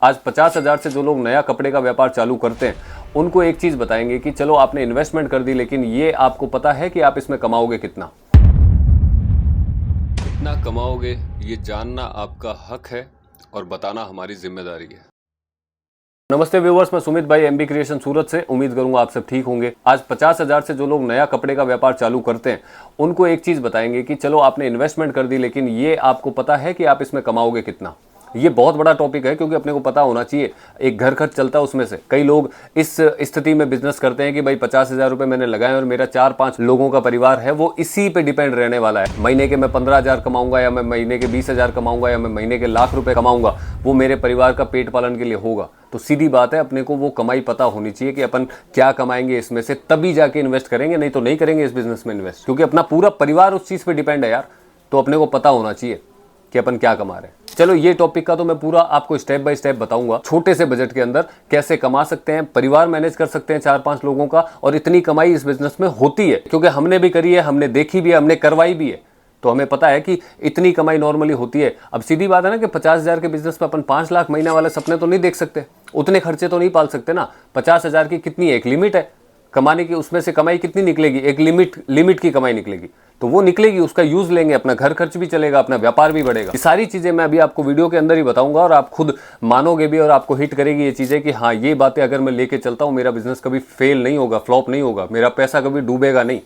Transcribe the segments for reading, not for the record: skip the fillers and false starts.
आज 50,000 से जो लोग नया कपड़े का व्यापार चालू करते हैं उनको एक चीज बताएंगे कि चलो आपने इन्वेस्टमेंट कर दी, लेकिन ये आपको पता है कि आप इसमें कमाओगे कितना कमाओगे, ये जानना आपका हक है और बताना हमारी जिम्मेदारी है। नमस्ते व्यूवर्स, मैं सुमित भाई एमबी क्रिएशन सूरत से। उम्मीद करूंगा आप सब ठीक होंगे। आज 50,000 से जो लोग नया कपड़े का व्यापार चालू करते हैं उनको एक चीज बताएंगे कि चलो आपने इन्वेस्टमेंट कर दी, लेकिन ये आपको पता है कि आप इसमें कमाओगे कितना। ये बहुत बड़ा टॉपिक है क्योंकि अपने को पता होना चाहिए एक घर खर्च चलता है उसमें से। कई लोग इस स्थिति में बिजनेस करते हैं कि भाई 50,000 रुपए मैंने लगाए और मेरा 4-5 लोगों का परिवार है वो इसी पे डिपेंड रहने वाला है। महीने के मैं 15,000 कमाऊंगा या मैं महीने के 20,000 कमाऊंगा या मैं महीने के लाख रुपए कमाऊंगा, वो मेरे परिवार का पेट पालन के लिए होगा। तो सीधी बात है, अपने को वो कमाई पता होनी चाहिए कि अपन क्या कमाएंगे इसमें से, तभी जाके इन्वेस्ट करेंगे, नहीं तो नहीं करेंगे इस बिजनेस में इन्वेस्ट, क्योंकि अपना पूरा परिवार उस चीज पे डिपेंड है यार। तो अपने को पता होना चाहिए कि अपन क्या कमा रहे हैं। चलो ये टॉपिक का तो मैं पूरा आपको स्टेप बाय स्टेप बताऊंगा, छोटे से बजट के अंदर कैसे कमा सकते हैं, परिवार मैनेज कर सकते हैं 4-5 लोगों का, और इतनी कमाई इस बिजनेस में होती है क्योंकि हमने भी करी है, हमने देखी भी है, हमने करवाई भी है, तो हमें पता है कि इतनी कमाई नॉर्मली होती है। अब सीधी बात है ना कि 50,000 के बिजनेस में अपन 5 लाख महीना वाले सपने तो नहीं देख सकते, उतने खर्चे तो नहीं पाल सकते ना। 50,000 की कितनी एक लिमिट है कमाने की, उसमें से कमाई कितनी निकलेगी, एक लिमिट की कमाई निकलेगी, तो वो निकलेगी, उसका यूज लेंगे, अपना घर खर्च भी चलेगा, अपना व्यापार भी बढ़ेगा। ये सारी चीजें मैं अभी आपको वीडियो के अंदर ही बताऊंगा और आप खुद मानोगे भी और आपको हिट करेगी ये चीजें कि हाँ, ये बातें अगर मैं लेके चलता हूँ मेरा बिजनेस कभी फेल नहीं होगा, फ्लॉप नहीं होगा, मेरा पैसा कभी डूबेगा नहीं,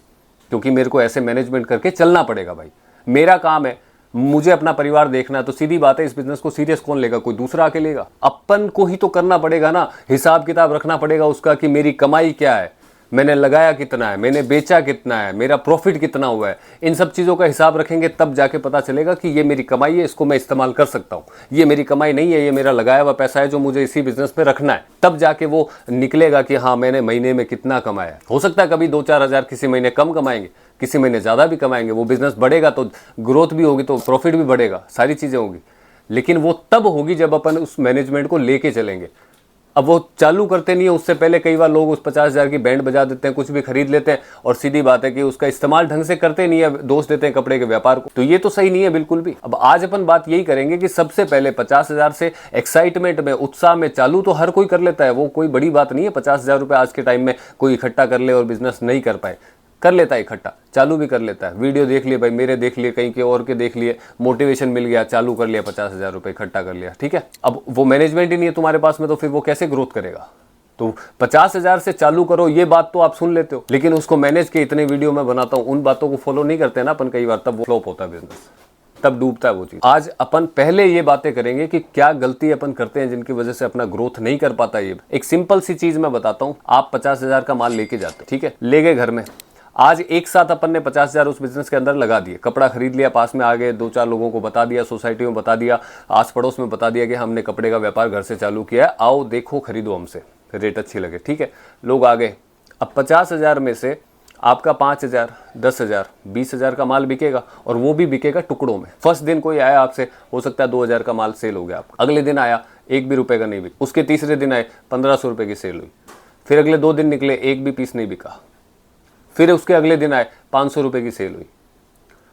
क्योंकि मेरे को ऐसे मैनेजमेंट करके चलना पड़ेगा। भाई मेरा काम है, मुझे अपना परिवार देखना है, तो सीधी बात है इस बिजनेस को सीरियस कौन लेगा, कोई दूसरा आके लेगा? अपन को ही तो करना पड़ेगा ना, हिसाब किताब रखना पड़ेगा उसका कि मेरी कमाई क्या है, मैंने लगाया कितना है, मैंने बेचा कितना है, मेरा प्रॉफिट कितना हुआ है। इन सब चीज़ों का हिसाब रखेंगे तब जाके पता चलेगा कि ये मेरी कमाई है, इसको मैं इस्तेमाल कर सकता हूँ, ये मेरी कमाई नहीं है, ये मेरा लगाया हुआ पैसा है जो मुझे इसी बिजनेस में रखना है। तब जाके वो निकलेगा कि हाँ, मैंने महीने में कितना कमाया। हो सकता है कभी 2-4 हज़ार किसी महीने कम कमाएंगे, किसी महीने ज़्यादा भी कमाएंगे, वो बिजनेस बढ़ेगा तो ग्रोथ भी होगी तो प्रॉफिट भी बढ़ेगा, सारी चीज़ें होगी, लेकिन वो तब होगी जब अपन उस मैनेजमेंट को लेके चलेंगे। अब वो चालू करते नहीं है, उससे पहले कई बार लोग उस 50,000 की बैंड बजा देते हैं, कुछ भी खरीद लेते हैं, और सीधी बात है कि उसका इस्तेमाल ढंग से करते नहीं है, दोष देते हैं कपड़े के व्यापार को। तो ये तो सही नहीं है बिल्कुल भी। अब आज अपन बात यही करेंगे कि सबसे पहले 50,000 से एक्साइटमेंट में, उत्साह में चालू तो हर कोई कर लेता है, वो कोई बड़ी बात नहीं है। 50,000 रुपये आज के टाइम में कोई इकट्ठा कर ले और बिजनेस नहीं कर पाए, कर लेता है इकट्ठा, चालू भी कर लेता है। वीडियो देख लिए भाई, मेरे देख लिए, कहीं के और के देख लिए, मोटिवेशन मिल गया, चालू कर लिया, 50,000 रुपये इकट्ठा कर लिया, ठीक है। अब वो मैनेजमेंट ही नहीं है तुम्हारे पास में, तो फिर वो कैसे ग्रोथ करेगा? तो 50,000 से चालू करो, ये बात तो आप सुन लेते हो, लेकिन उसको मैनेज के इतने वीडियो में बनाता हूँ, उन बातों को फॉलो नहीं करते ना अपन कई बार, तब वो फ्लॉप होता है बिजनेस, तब डूबता है वो चीज। आज अपन पहले ये बातें करेंगे कि क्या गलती अपन करते हैं जिनकी वजह से अपना ग्रोथ नहीं कर पाता। ये एक सिंपल सी चीज मैं बताता हूँ। आप 50,000 का माल लेके जाते, ठीक है, ले गए घर में, आज एक साथ अपन ने 50,000 उस बिजनेस के अंदर लगा दिए, कपड़ा खरीद लिया, पास में आ गए, 2-4 लोगों को बता दिया, सोसाइटी में बता दिया, आस पड़ोस में बता दिया कि हमने कपड़े का व्यापार घर से चालू किया है, आओ देखो खरीदो हमसे, रेट अच्छी लगे, ठीक है, लोग आ गए। अब 50,000 में से आपका 5,000, 10,000, 20,000 का माल बिकेगा, और वो भी बिकेगा टुकड़ों में। फर्स्ट दिन कोई आया आपसे, हो सकता है 2,000 का माल सेल हो गया आपका, अगले दिन आया 1 भी रुपए का नहीं बिका, उसके तीसरे दिन आए 1,500 रुपए की सेल हुई, फिर अगले 2 दिन निकले, 1 भी पीस नहीं बिका, फिर उसके अगले दिन आए 500 रुपए की सेल हुई,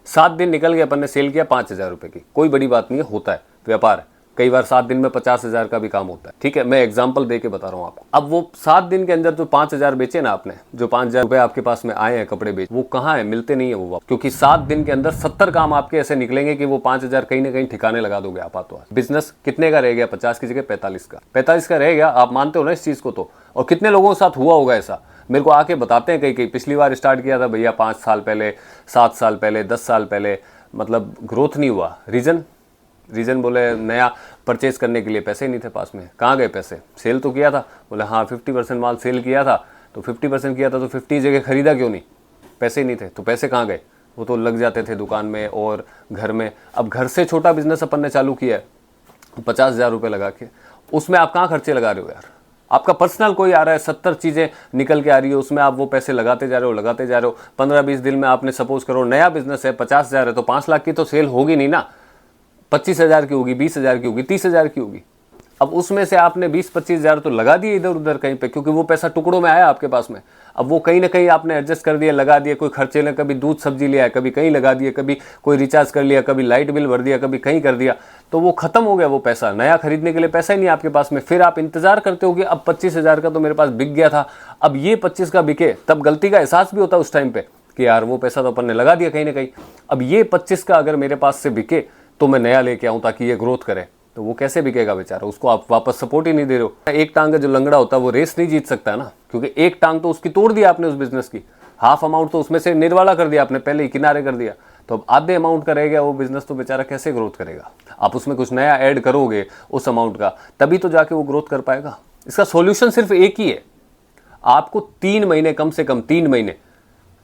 7 दिन निकल गए, अपन ने सेल किया 5,000 रुपए की, कोई बड़ी बात नहीं है, होता है, व्यापार है। कई बार 7 दिन में 50,000 का भी काम होता है, ठीक है, मैं एग्जांपल दे के बता रहा हूँ आपको। अब वो 7 दिन के अंदर जो 5,000 बेचे ना आपने, जो 5,000 रुपए आपके पास में आए हैं कपड़े बेच, वो कहाँ है, मिलते नहीं है वो, क्योंकि 7 दिन के अंदर 70 काम आपके ऐसे निकलेंगे कि वो 5,000 कहीं ना कहीं ठिकाने लगा दोगे आप हाथों हाथ। बिजनेस कितने का रह गया? 50 की जगह 45 का रह गया। आप मानते हो ना इस चीज को? तो और कितने लोगों के साथ हुआ होगा ऐसा, मेरे को आके बताते हैं कई पिछली बार स्टार्ट किया था भैया 5 साल पहले, 7 साल पहले, 10 साल पहले, मतलब ग्रोथ नहीं हुआ। रीजन बोले नया परचेज करने के लिए पैसे नहीं थे पास में। कहाँ गए पैसे? सेल तो किया था। बोले हाँ 50% माल सेल किया था, तो 50% किया था तो 50 जगह खरीदा क्यों नहीं? पैसे ही नहीं थे। तो पैसे कहाँ गए? वो तो लग जाते थे दुकान में और घर में। अब घर से छोटा बिजनेस अपन ने चालू किया है 50,000 रुपये लगा के, उसमें आप कहाँ खर्चे लगा रहे हो यार? आपका पर्सनल कोई आ रहा है, 70 चीज़ें निकल के आ रही है, उसमें आप वो पैसे लगाते जा रहे हो। 15-20 दिन में आपने सपोज करो नया बिजनेस है, 50,000 है, तो 5 लाख की तो सेल होगी नहीं ना, 25,000 की होगी, 20,000 की होगी, 30,000 की होगी। अब उसमें से आपने 20-25 हज़ार तो लगा दिए इधर उधर कहीं पे, क्योंकि वो पैसा टुकड़ों में आया आपके पास में। अब वो कहीं ना कहीं आपने एडजस्ट कर दिया, लगा दिया, कोई खर्चे ने, कभी दूध सब्जी लिया, कभी कहीं लगा दिया, कभी कोई रिचार्ज कर लिया, कभी लाइट बिल भर दिया, कभी कहीं कर दिया, तो वो खत्म हो गया वो पैसा। नया खरीदने के लिए पैसा ही नहीं आपके पास में। फिर आप इंतजार करते हो कि अब 25 हज़ार का तो मेरे पास बिक गया था, अब ये 25 का बिके। तब गलती का एहसास भी होता है उस टाइम पे कि यार वो पैसा तो अपन ने लगा दिया कहीं ना कहीं, अब ये 25 का अगर मेरे पास से बिके तो मैं नया लेके आऊं ताकि ये ग्रोथ करे। तो वो कैसे बिकेगा बेचारा, उसको आप वापस सपोर्ट ही नहीं दे रहे हो। एक टांग का जो लंगड़ा होता है वो रेस नहीं जीत सकता ना, क्योंकि एक टांग तो उसकी तोड़ दी आपने उस बिजनेस की, हाफ अमाउंट तो उसमें से निर्वाला कर दिया आपने, पहले ही किनारे कर दिया। तो अब आधे अमाउंट का रह गया वो बिजनेस, तो बेचारा कैसे ग्रोथ करेगा। आप उसमें कुछ नया ऐड करोगे उस अमाउंट का, तभी तो जाके वो ग्रोथ कर पाएगा। इसका सॉल्यूशन सिर्फ एक ही है, आपको 3 महीने, कम से कम 3 महीने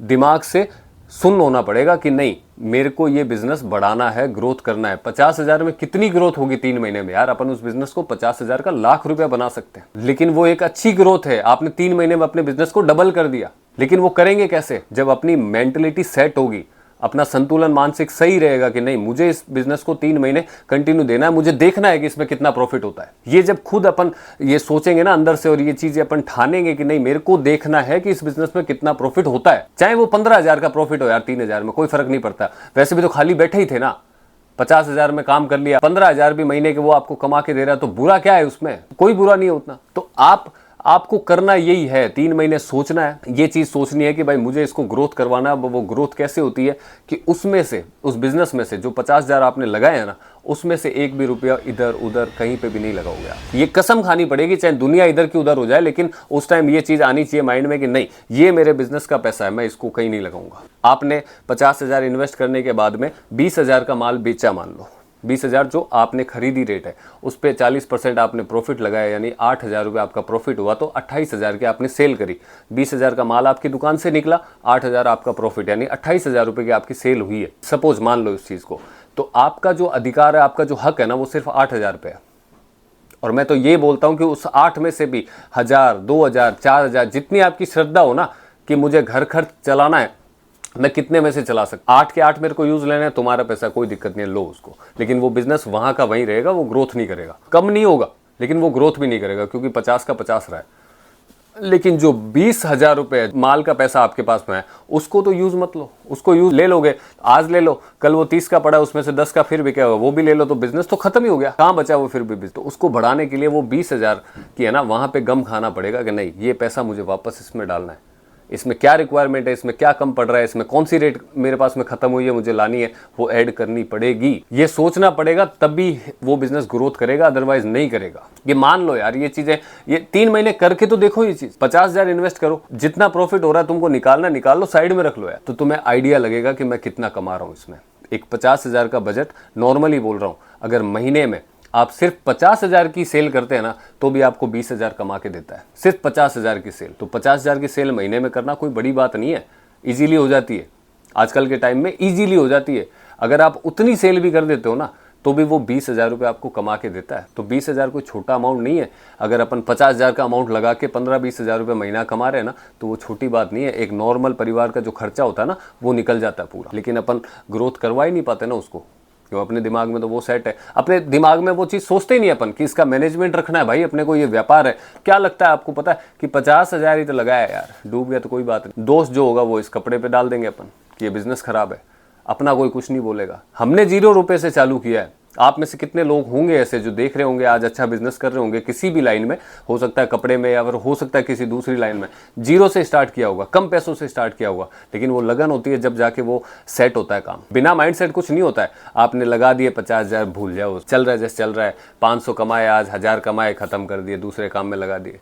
दिमाग से सुन होना पड़ेगा कि नहीं मेरे को ये बिजनेस बढ़ाना है, ग्रोथ करना है। 50 हज़ार में कितनी ग्रोथ होगी 3 महीने में यार, अपन उस बिजनेस को 50 हज़ार का लाख रुपया बना सकते हैं। लेकिन वो एक अच्छी ग्रोथ है, आपने 3 महीने में अपने बिजनेस को डबल कर दिया। लेकिन वो करेंगे कैसे, जब अपनी मेंटलिटी सेट होगी, अपना संतुलन मानसिक सही रहेगा कि नहीं मुझे इस बिजनेस को 3 महीने कंटिन्यू देना है, मुझे देखना है कि इसमें कितना प्रॉफिट होता है। ये जब खुद अपन ये सोचेंगे ना अंदर से, और ये चीजें अपन ठानेंगे कि नहीं मेरे को देखना है कि इस बिजनेस में कितना प्रॉफिट होता है, चाहे वो 15 हज़ार का प्रॉफिट हो यार, 3 हज़ार में कोई फर्क नहीं पड़ता। वैसे भी तो खाली बैठे ही थे ना, 50 हज़ार में काम कर लिया, 15 हज़ार भी महीने के वो आपको कमा के दे रहा है, तो बुरा क्या है उसमें, कोई बुरा नहीं है उतना। तो आपको करना यही है, 3 महीने सोचना है, ये चीज सोचनी है कि भाई मुझे इसको ग्रोथ करवाना है। वो ग्रोथ कैसे होती है कि उसमें से, उस बिजनेस में से जो 50 हज़ार आपने लगाए हैं ना, उसमें से एक भी रुपया इधर उधर कहीं पे भी नहीं लगाओगे आप। ये कसम खानी पड़ेगी, चाहे दुनिया इधर की उधर हो जाए, लेकिन उस टाइम ये चीज आनी चाहिए माइंड में कि नहीं ये मेरे बिजनेस का पैसा है, मैं इसको कहीं नहीं लगाऊंगा। आपने 50 हज़ार इन्वेस्ट करने के बाद में 20 हज़ार का माल बेचा, मान लो 20 हज़ार जो आपने खरीदी रेट है उस पर 40% आपने प्रॉफिट लगाया, यानी 8 हज़ार रुपये आपका प्रॉफिट हुआ, तो 28 हज़ार की आपने सेल करी। 20 हज़ार का माल आपकी दुकान से निकला, 8 हज़ार आपका प्रॉफिट, यानी 28 हज़ार रुपये की आपकी सेल हुई है। सपोज मान लो इस चीज़ को, तो आपका जो अधिकार है, आपका जो हक है ना, वो सिर्फ 8 हज़ार रुपये है। और मैं तो ये बोलता हूँ कि उस 8 में से भी 1000, 2000, 4000 जितनी आपकी श्रद्धा हो ना कि मुझे घर खर्च चलाना है, मैं कितने में से चला सकता, 8 के 8 मेरे को यूज लेना है, तुम्हारा पैसा कोई दिक्कत नहीं है, लो उसको। लेकिन वो बिजनेस वहां का वहीं रहेगा, वो ग्रोथ नहीं करेगा, कम नहीं होगा लेकिन वो ग्रोथ भी नहीं करेगा, क्योंकि 50 का 50 रहा है। लेकिन जो 20 हज़ार रुपये माल का पैसा आपके पास में है, उसको तो यूज मत लो, उसको यूज ले लोगे, आज ले लो, कल वो 30 का पड़ा, उसमें से 10 का फिर बिका हुआ, वो भी ले लो, तो बिजनेस तो खत्म ही हो गया, कहाँ बचा वो फिर भी। तो उसको बढ़ाने के लिए वो 20 हज़ार की है ना, वहां पे गम खाना पड़ेगा कि नहीं ये पैसा मुझे वापस इसमें डालना है, इसमें क्या रिक्वायरमेंट है, इसमें क्या कम पड़ रहा है, इसमें कौन सी रेट मेरे पास में खत्म हुई है मुझे लानी है, वो ऐड करनी पड़ेगी। ये सोचना पड़ेगा, तब भी वो बिजनेस ग्रोथ करेगा, अदरवाइज नहीं करेगा। ये मान लो यार, ये चीजें, ये 3 महीने करके तो देखो ये चीज। 50 हज़ार इन्वेस्ट करो, जितना प्रॉफिट हो रहा है तुमको निकालना निकाल लो, साइड में रख लो यार, तो तुम्हें आइडिया लगेगा कि मैं कितना कमा रहा हूं इसमें। एक 50 हज़ार का बजट नॉर्मली बोल रहा हूं, अगर महीने में आप सिर्फ 50 हज़ार की सेल करते हैं ना, तो भी आपको 20 हज़ार कमा के देता है, सिर्फ 50 हज़ार की सेल। तो 50 हज़ार की सेल महीने में करना कोई बड़ी बात नहीं है, इजीली हो जाती है, आजकल के टाइम में इजीली हो जाती है। अगर आप उतनी सेल भी कर देते हो ना, तो भी वो 20 हज़ार रुपये आपको कमा के देता है। तो 20 हज़ार कोई छोटा अमाउंट नहीं है। अगर अपन 50 हज़ार का अमाउंट लगा के 15-20 हज़ार रुपये महीना कमा रहे हैं ना, तो वो छोटी बात नहीं है। एक नॉर्मल परिवार का जो खर्चा होता है ना, वो निकल जाता है पूरा। लेकिन अपन ग्रोथ करवा ही नहीं पाते ना उसको, क्यों, अपने दिमाग में तो वो सेट है, अपने दिमाग में वो चीज़ सोचते ही नहीं अपन कि इसका मैनेजमेंट रखना है भाई, अपने को ये व्यापार है। क्या लगता है आपको, पता है कि 50 हज़ार ही तो लगाया यार, डूब गया तो कोई बात नहीं, दोस्त जो होगा वो इस कपड़े पे डाल देंगे अपन कि ये बिजनेस खराब है, अपना कोई कुछ नहीं बोलेगा। हमने 0 रुपये से चालू किया है। आप में से कितने लोग होंगे ऐसे जो देख रहे होंगे, आज अच्छा बिजनेस कर रहे होंगे किसी भी लाइन में, हो सकता है कपड़े में या फिर हो सकता है किसी दूसरी लाइन में, 0 से स्टार्ट किया होगा, कम पैसों से स्टार्ट किया होगा, लेकिन वो लगन होती है जब जाके वो सेट होता है काम। बिना माइंड सेट कुछ नहीं होता है। आपने लगा दिए 50 हज़ार, भूल जाओ, चल रहा है जैसे चल रहा है, 500 कमाए आज, 1000 कमाए, खत्म कर दिए, दूसरे काम में लगा दिए,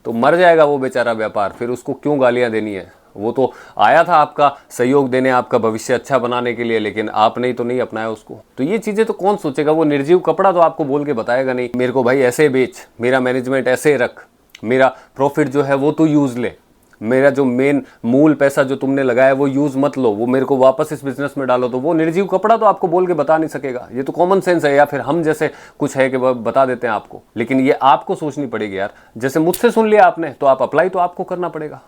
तो मर जाएगा वो बेचारा व्यापार। फिर उसको क्यों गालियां देनी है, वो तो आया था आपका सहयोग देने, आपका भविष्य अच्छा बनाने के लिए, लेकिन आपने ही तो नहीं अपनाया उसको। तो ये चीजें तो कौन सोचेगा, वो निर्जीव कपड़ा तो आपको बोल के बताएगा नहीं मेरे को भाई ऐसे बेच, मेरा मैनेजमेंट ऐसे रख, मेरा प्रॉफिट जो है वो तो यूज ले, मेरा जो मेन मूल पैसा जो तुमने लगाया वो यूज मत लो, वो मेरे को वापस इस बिजनेस में डालो। तो वो निर्जीव कपड़ा तो आपको बोल के बता नहीं सकेगा। ये तो कॉमन सेंस है, या फिर हम जैसे कुछ है कि वो बता देते हैं आपको, लेकिन ये आपको सोचनी पड़ेगी यार। जैसे मुझसे सुन लिया आपने, तो आप अप्लाई तो आपको करना पड़ेगा।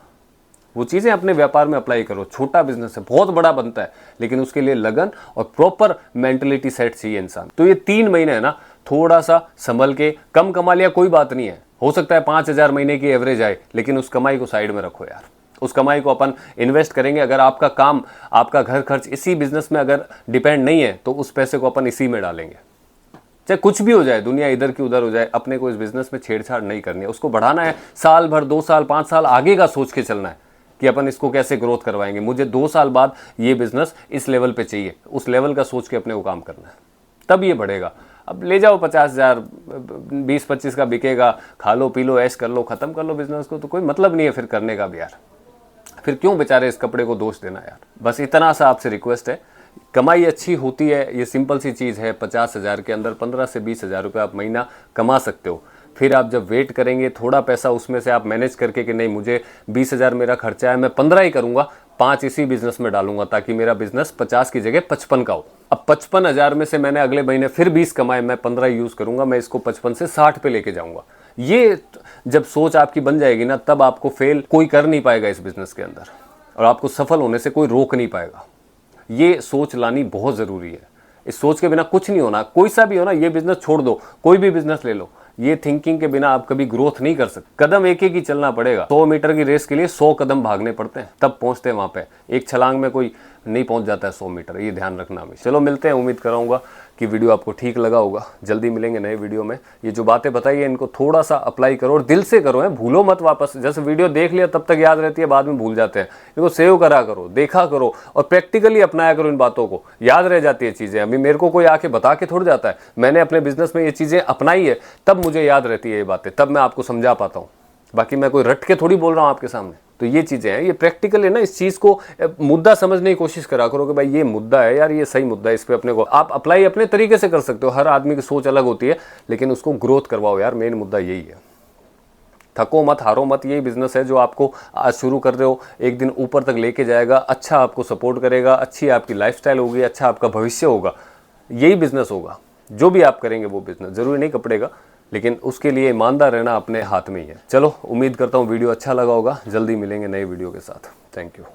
वो चीज़ें अपने व्यापार में अप्लाई करो। छोटा बिजनेस है, बहुत बड़ा बनता है, लेकिन उसके लिए लगन और प्रॉपर मेंटलिटी सेट चाहिए इंसान। तो ये 3 महीने है ना, थोड़ा सा संभल के, कम कमा लिया कोई बात नहीं है, हो सकता है 5,000 महीने की एवरेज आए, लेकिन उस कमाई को साइड में रखो यार, उस कमाई को अपन इन्वेस्ट करेंगे। अगर आपका काम, आपका घर खर्च इसी बिजनेस में अगर डिपेंड नहीं है तो उस पैसे को अपन इसी में डालेंगे। चाहे कुछ भी हो जाए, दुनिया इधर की उधर हो जाए, अपने को इस बिजनेस में छेड़छाड़ नहीं करनी है, उसको बढ़ाना है। साल भर, 2 साल, 5 साल आगे का सोच के चलना है कि अपन इसको कैसे ग्रोथ करवाएंगे। मुझे 2 साल बाद ये बिजनेस इस लेवल पे चाहिए, उस लेवल का सोच के अपने को काम करना है, तब ये बढ़ेगा। अब ले जाओ 50,000, 20-25 का बिकेगा, खा लो पी लो ऐश कर लो, खत्म कर लो बिजनेस को, तो कोई मतलब नहीं है फिर करने का भी यार। फिर क्यों बेचारे इस कपड़े को दोष देना यार। बस इतना सा आपसे रिक्वेस्ट है। कमाई अच्छी होती है, ये सिंपल सी चीज़ है। 50,000 के अंदर 15 से 20,000 रुपये आप महीना कमा सकते हो। फिर आप जब वेट करेंगे, थोड़ा पैसा उसमें से आप मैनेज करके कि नहीं मुझे 20,000 मेरा खर्चा है, मैं 15 ही करूँगा, 5 इसी बिजनेस में डालूंगा ताकि मेरा बिजनेस 50 की जगह 55 का हो। अब 55,000 में से मैंने अगले महीने फिर 20 कमाए, मैं 15 यूज़ करूँगा, मैं इसको 55 से 60 पे लेके जाऊँगा। ये जब सोच आपकी बन जाएगी ना, तब आपको फेल कोई कर नहीं पाएगा इस बिजनेस के अंदर, और आपको सफल होने से कोई रोक नहीं पाएगा। ये सोच लानी बहुत ज़रूरी है। इस सोच के बिना कुछ नहीं होना, कोई सा भी हो ना, ये बिजनेस छोड़ दो, कोई भी बिजनेस ले लो, ये थिंकिंग के बिना आप कभी ग्रोथ नहीं कर सकते। कदम एक एक ही चलना पड़ेगा। 100 मीटर की रेस के लिए 100 कदम भागने पड़ते हैं, तब पहुंचते हैं वहां पे। एक छलांग में कोई नहीं पहुंच जाता है 100 मीटर, ये ध्यान रखना हमें। चलो मिलते हैं, उम्मीद कराऊंगा कि वीडियो आपको ठीक लगा होगा। जल्दी मिलेंगे नए वीडियो में। ये जो बातें बताई है इनको थोड़ा सा अप्लाई करो और दिल से करो, है भूलो मत। वापस जैसे वीडियो देख लिया तब तक याद रहती है, बाद में भूल जाते हैं। इनको सेव करा करो, देखा करो और प्रैक्टिकली अपनाया करो इन बातों को, याद रह जाती है चीज़ें। अभी मेरे को कोई आके बता के थोड़ा जाता है, मैंने अपने बिजनेस में ये चीज़ें अपनाई है, तब मुझे याद रहती है ये बातें, तब मैं आपको समझा पाता हूँ। बाकी मैं कोई रट के थोड़ी बोल रहा हूँ आपके सामने। तो ये चीज़ें हैं, ये प्रैक्टिकल है ना। इस चीज़ को मुद्दा समझने की कोशिश करा करो कि भाई ये मुद्दा है यार, ये सही मुद्दा है, इस पे अपने को आप अप्लाई अपने तरीके से कर सकते हो। हर आदमी की सोच अलग होती है, लेकिन उसको ग्रोथ करवाओ यार, मेन मुद्दा यही है। थको मत, हारो मत। यही बिजनेस है जो आपको आज शुरू कर रहे हो, एक दिन ऊपर तक लेके जाएगा, अच्छा आपको सपोर्ट करेगा, अच्छी आपकी लाइफस्टाइल होगी, अच्छा आपका भविष्य होगा। यही बिजनेस होगा, जो भी आप करेंगे वो बिजनेस। जरूरी नहीं कपड़े का, लेकिन उसके लिए ईमानदार रहना अपने हाथ में ही है। चलो, उम्मीद करता हूँ वीडियो अच्छा लगा होगा। जल्दी मिलेंगे नए वीडियो के साथ। Thank you.